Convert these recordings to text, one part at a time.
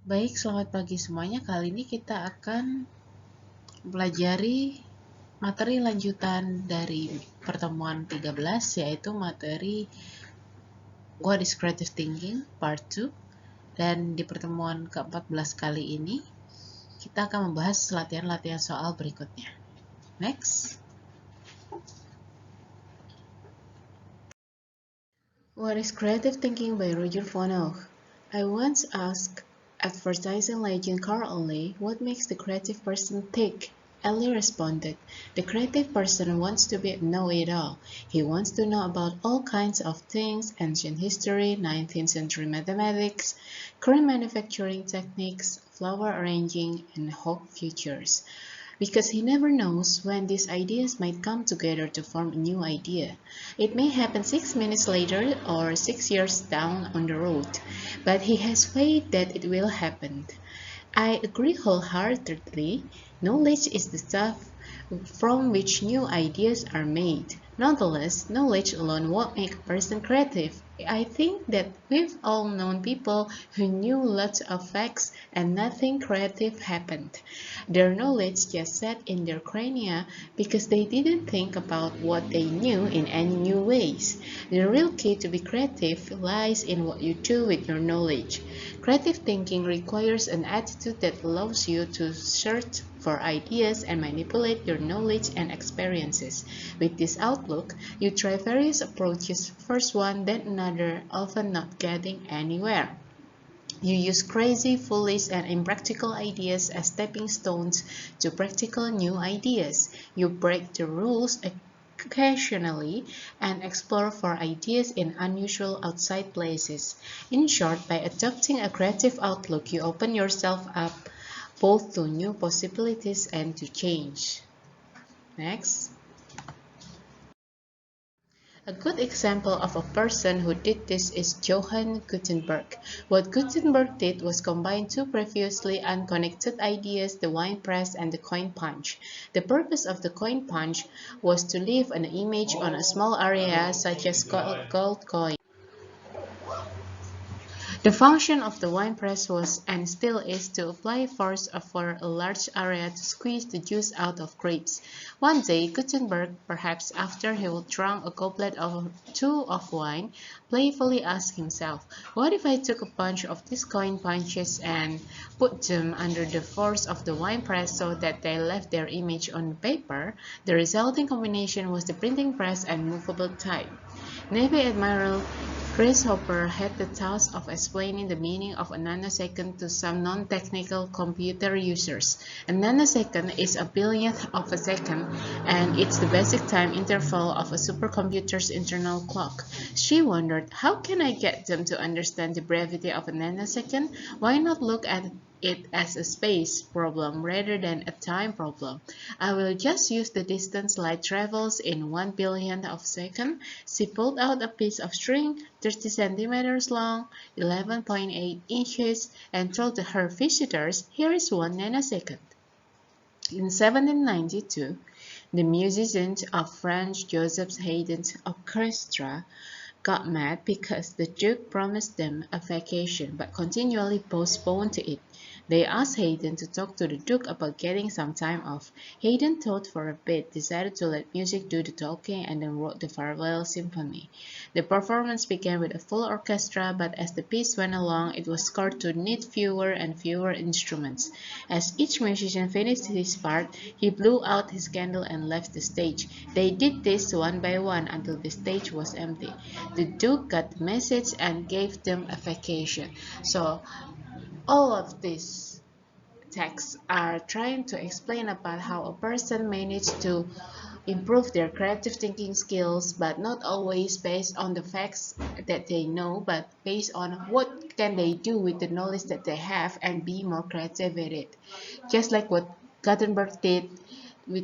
Baik, selamat pagi semuanya. Kali ini kita akan pelajari materi lanjutan dari pertemuan 13, yaitu materi What is Creative Thinking Part 2. Dan di pertemuan ke-14 kali ini, kita akan membahas latihan-latihan soal berikutnya. Next. What is Creative Thinking by Roger von Oech? I once asked advertising legend Carl Ollie what makes the creative person think. Ellie responded, the creative person wants to be a know-it-all. He wants to know about all kinds of things, ancient history, 19th century mathematics, current manufacturing techniques, flower arranging, and hope futures. Because he never knows when these ideas might come together to form a new idea. It may happen 6 minutes later or 6 years down on the road, but he has faith that it will happen. I agree wholeheartedly. Knowledge is the stuff from which new ideas are made. Nonetheless, knowledge alone won't make a person creative. I think that we've all known people who knew lots of facts and nothing creative happened. Their knowledge just sat in their crania because they didn't think about what they knew in any new ways. The real key to be creative lies in what you do with your knowledge. Creative thinking requires an attitude that allows you to search for ideas and manipulate your knowledge and experiences. With this outlook, you try various approaches, first one, then another, often not getting anywhere. You use crazy, foolish, and impractical ideas as stepping stones to practical new ideas. You break the rules occasionally and explore for ideas in unusual outside places. In short, by adopting a creative outlook, you open yourself up both to new possibilities and to change. Next. A good example of a person who did this is Johan Gutenberg. What Gutenberg did was combine two previously unconnected ideas, the wine press and the coin punch. The purpose of the coin punch was to leave an image on a small area such as gold coin. The function of the wine press was, and still is, to apply force over a large area to squeeze the juice out of grapes. One day, Gutenberg, perhaps after he had drunk a goblet or two of wine, playfully asked himself, what if I took a bunch of these coin punches and put them under the force of the wine press so that they left their image on paper? The resulting combination was the printing press and movable type. Navy Admiral Chris Hopper had the task of explaining the meaning of a nanosecond to some non-technical computer users. A nanosecond is a billionth of a second, and it's the basic time interval of a supercomputer's internal clock. She wondered, how can I get them to understand the brevity of a nanosecond? Why not look at it as a space problem rather than a time problem? I will just use the distance light travels in 1 billionth of a second. She pulled out a piece of string 30 centimeters long, 11.8 inches, and told her visitors, here is 1 nanosecond. In 1792, the musicians of French Joseph Haydn's orchestra got mad because the Duke promised them a vacation but continually postponed it. They asked Haydn to talk to the Duke about getting some time off. Haydn thought for a bit, decided to let music do the talking, and then wrote the Farewell Symphony. The performance began with a full orchestra, but as the piece went along, it was scored to need fewer and fewer instruments. As each musician finished his part, he blew out his candle and left the stage. They did this one by one until the stage was empty. The Duke got the message and gave them a vacation. So all of these texts are trying to explain about how a person managed to improve their creative thinking skills, but not always based on the facts that they know, but based on what can they do with the knowledge that they have and be more creative with it. Just like what Gutenberg did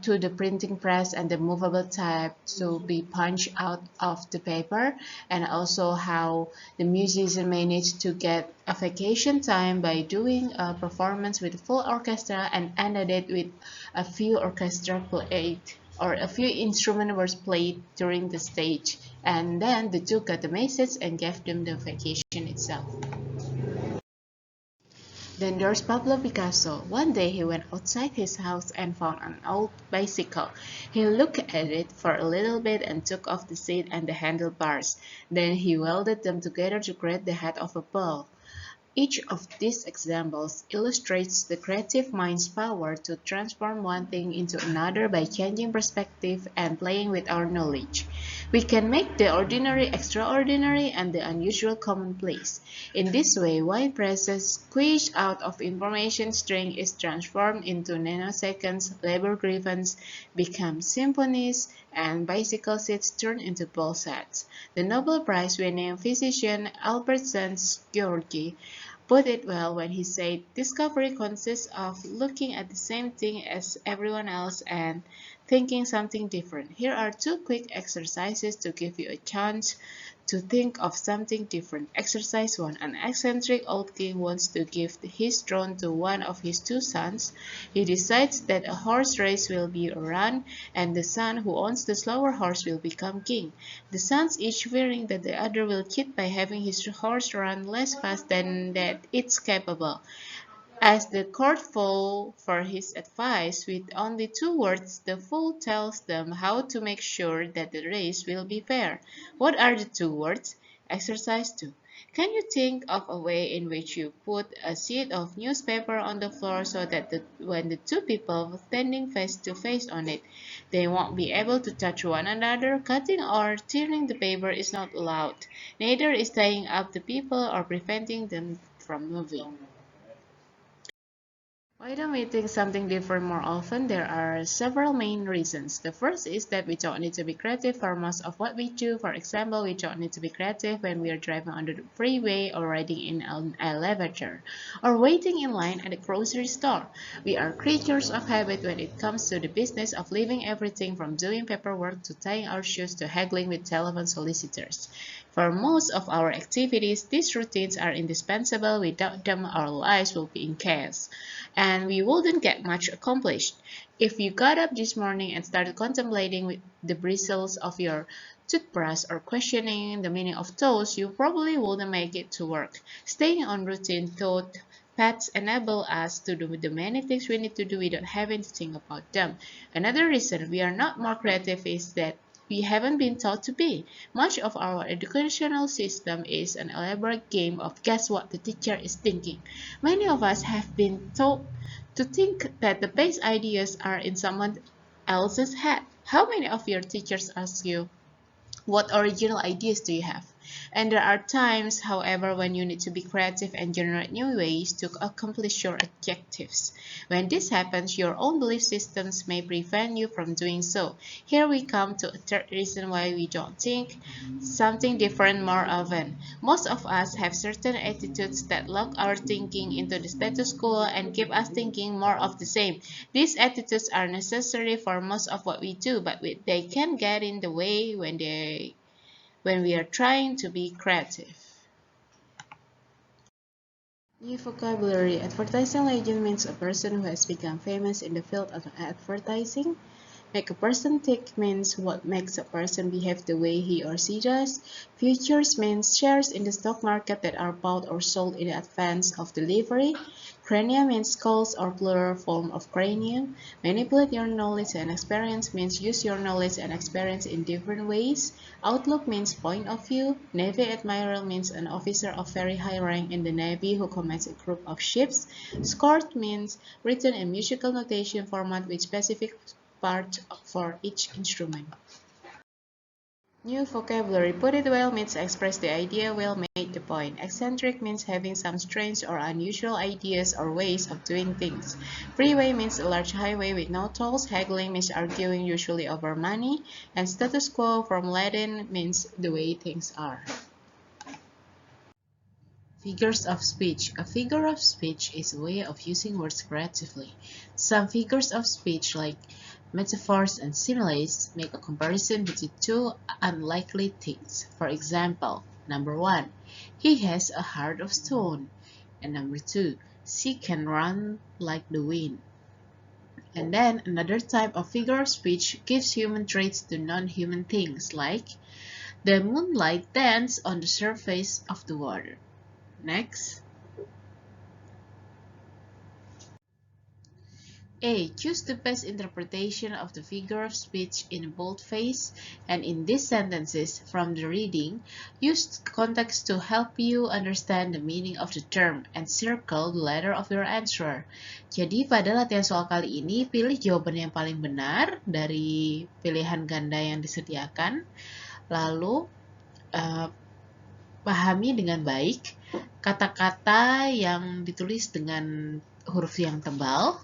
to the printing press and the movable type to be punched out of the paper, and also how the musician managed to get a vacation time by doing a performance with a full orchestra and ended it with a few orchestra played or a few instruments were played during the stage, and then the two got the message and gave them the vacation itself. Then there's Pablo Picasso. One day he went outside his house and found an old bicycle. He looked at it for a little bit and took off the seat and the handlebars. Then he welded them together to create the head of a ball. Each of these examples illustrates the creative mind's power to transform one thing into another by changing perspective and playing with our knowledge. We can make the ordinary extraordinary and the unusual commonplace. In this way, wine presses squeezed out of information string is transformed into nanoseconds, labor griffins become symphonies, and bicycle seats turn into ball sets. The Nobel Prize-winning physician Albertson Georgi put it well when he said, discovery consists of looking at the same thing as everyone else and thinking something different. Here are two quick exercises to give you a chance to think of something different. Exercise 1. An eccentric old king wants to give his throne to one of his two sons. He decides that a horse race will be run and the son who owns the slower horse will become king. The sons each fearing that the other will cheat by having his horse run less fast than that it's capable. As the court fall for his advice, with only two words, the fool tells them how to make sure that the race will be fair. What are the two words? Exercise 2. Can you think of a way in which you put a sheet of newspaper on the floor so that when the two people standing face to face on it, they won't be able to touch one another? Cutting or tearing the paper is not allowed. Neither is tying up the people or preventing them from moving. Why don't we think something different more often? There are several main reasons. The first is that we don't need to be creative for most of what we do. For example, we don't need to be creative when we are driving on the freeway or riding in an elevator or waiting in line at a grocery store. We are creatures of habit when it comes to the business of leaving everything from doing paperwork to tying our shoes to haggling with telephone solicitors. For most of our activities, these routines are indispensable. Without them, our lives will be in chaos, and we wouldn't get much accomplished. If you got up this morning and started contemplating with the bristles of your toothbrush or questioning the meaning of toast, you probably wouldn't make it to work. Staying on routine thought paths enable us to do the many things we need to do without having to think about them. Another reason we are not more creative is that we haven't been taught to be. Much of our educational system is an elaborate game of guess what the teacher is thinking. Many of us have been taught to think that the best ideas are in someone else's head. How many of your teachers ask you, what original ideas do you have? And there are times, however, when you need to be creative and generate new ways to accomplish your objectives. When this happens, your own belief systems may prevent you from doing so. Here we come to a third reason why we don't think something different more often. Most of us have certain attitudes that lock our thinking into the status quo and keep us thinking more of the same. These attitudes are necessary for most of what we do, but they can get in the way when we are trying to be creative. New vocabulary. Advertising legend means a person who has become famous in the field of advertising. Make a person tick means what makes a person behave the way he or she does. Futures means shares in the stock market that are bought or sold in advance of delivery. Cranium means skulls or plural form of cranium. Manipulate your knowledge and experience means use your knowledge and experience in different ways. Outlook means point of view. Navy admiral means an officer of very high rank in the Navy who commands a group of ships. Scored means written in musical notation format with specific part for each instrument. New vocabulary. Put it well means express the idea well, make the point. Eccentric means having some strange or unusual ideas or ways of doing things. Freeway means a large highway with no tolls. Haggling means arguing usually over money. And status quo from Latin means the way things are. Figures of speech. A figure of speech is a way of using words creatively. Some figures of speech, like metaphors and similes, make a comparison between two unlikely things. For example, number 1, he has a heart of stone. And number 2, she can run like the wind. And then another type of figure of speech gives human traits to non-human things, like the moonlight dance on the surface of the water. Next. A. Choose the best interpretation of the figure of speech in boldface, and in these sentences from the reading, use context to help you understand the meaning of the term and circle the letter of your answer. Jadi pada latihan soal kali ini, pilih jawaban yang paling benar dari pilihan ganda yang disediakan, lalu pahami dengan baik kata-kata yang ditulis dengan huruf yang tebal,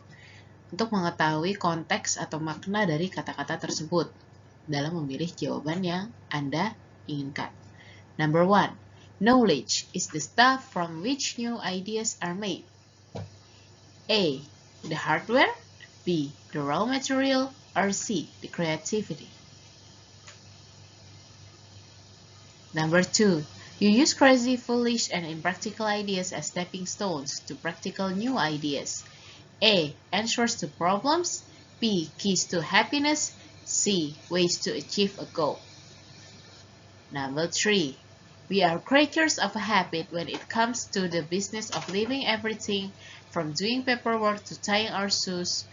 untuk mengetahui konteks atau makna dari kata-kata tersebut dalam memilih jawaban yang Anda inginkan. Number 1. Knowledge is the stuff from which new ideas are made. A. The hardware, B. The raw material, or C. The creativity. Number 2. You use crazy, foolish, and impractical ideas as stepping stones to practical new ideas. A. Answers to problems, B. Keys to happiness, C. Ways to achieve a goal. Number 3. We are creatures of a habit when it comes to the business of leaving everything from doing paperwork to tying our shoes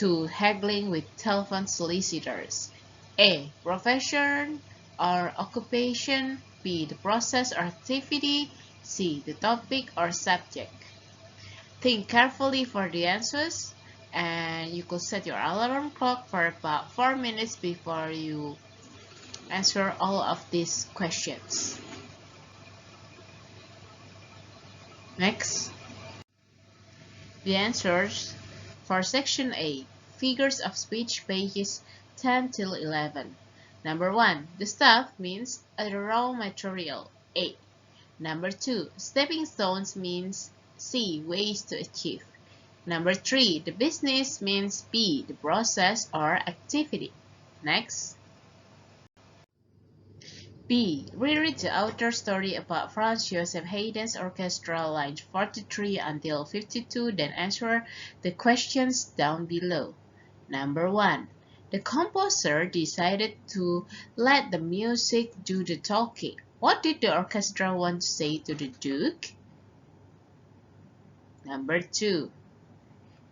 to haggling with telephone solicitors. A. Profession or occupation, B. The process or activity, C. The topic or subject. Think carefully for the answers, and you could set your alarm clock for about 4 minutes before you answer all of these questions. Next, the answers for section A, figures of speech, pages 10 till 11. Number 1, the stuff means a raw material, A. Number 2, stepping stones means C. Ways to achieve. Number 3, the business means B. The process or activity. Next. B. Reread the author's story about Franz Joseph Haydn's orchestra lines 43 until 52, then answer the questions down below. Number 1. The composer decided to let the music do the talking. What did the orchestra want to say to the Duke? Number 2.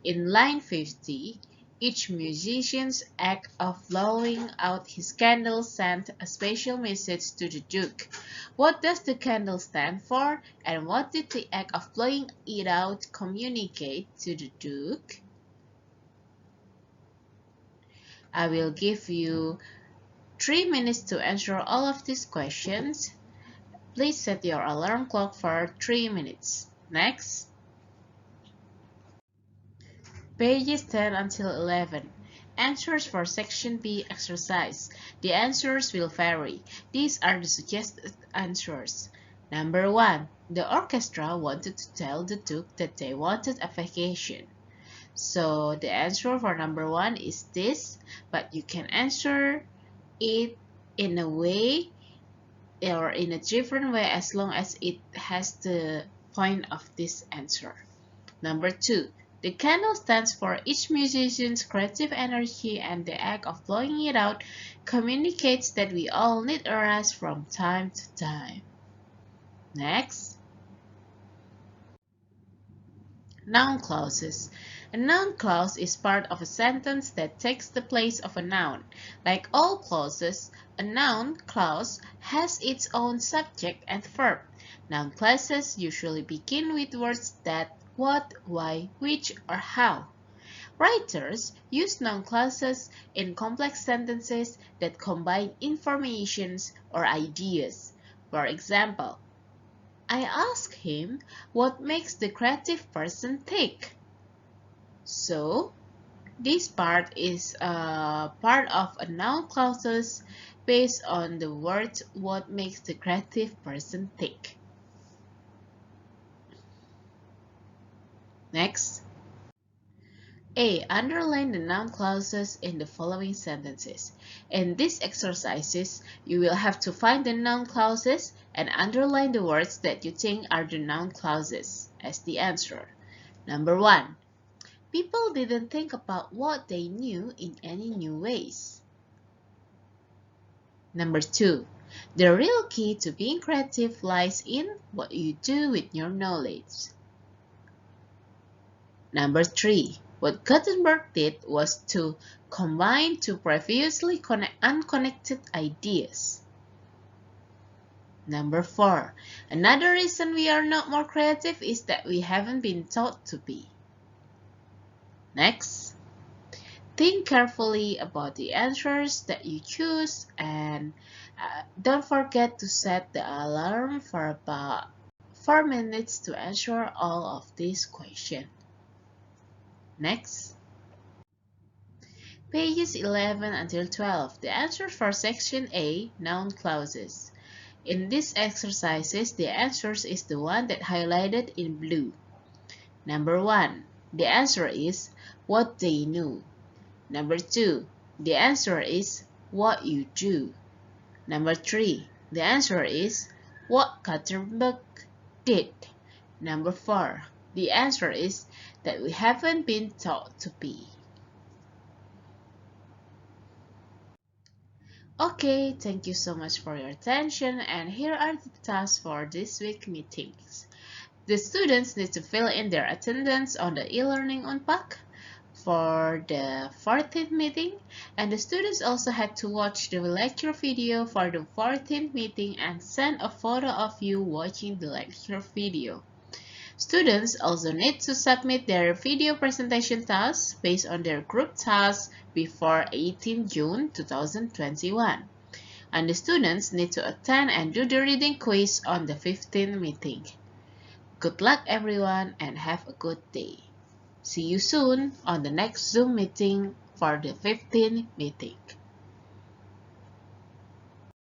In line 50, each musician's act of blowing out his candle sent a special message to the Duke. What does the candle stand for, and what did the act of blowing it out communicate to the Duke? I will give you 3 minutes to answer all of these questions. Please set your alarm clock for 3 minutes. Next. Pages 10 until 11. Answers for section B exercise. The answers will vary. These are the suggested answers. Number 1. The orchestra wanted to tell the Duke that they wanted a vacation. So the answer for number 1 is this, but you can answer it in a way or in a different way as long as it has the point of this answer. Number 2. The candle stands for each musician's creative energy, and the act of blowing it out communicates that we all need a rest from time to time. Next. Noun clauses. A noun clause is part of a sentence that takes the place of a noun. Like all clauses, a noun clause has its own subject and verb. Noun clauses usually begin with words that what, why, which, or how. Writers use noun clauses in complex sentences that combine informations or ideas. For example, I asked him what makes the creative person tick. So, this part is part of a noun clauses based on the word what makes the creative person tick. Next. A. Underline the noun clauses in the following sentences. In these exercises, you will have to find the noun clauses and underline the words that you think are the noun clauses as the answer. Number 1. People didn't think about what they knew in any new ways. Number 2. The real key to being creative lies in what you do with your knowledge. Number 3. What Gutenberg did was to combine two previously unconnected ideas. Number 4. Another reason we are not more creative is that we haven't been taught to be. Next, think carefully about the answers that you choose and don't forget to set the alarm for about 4 minutes to answer all of these questions. Next, pages 11 until 12. The answer for section A, noun clauses. In these exercises, the answers is the one that highlighted in blue. Number 1, the answer is what they knew. Number 2, the answer is what you do. Number 3, the answer is what Gutenberg did. Number 4, the answer is that we haven't been taught to be. Okay, thank you so much for your attention, and here are the tasks for this week meetings. The students need to fill in their attendance on the e-learning Unpak for the 14th meeting, and the students also had to watch the lecture video for the 14th meeting and send a photo of you watching the lecture video. Students also need to submit their video presentation tasks based on their group tasks before 18 June 2021. And the students need to attend and do the reading quiz on the 15th meeting. Good luck everyone and have a good day. See you soon on the next Zoom meeting for the 15th meeting.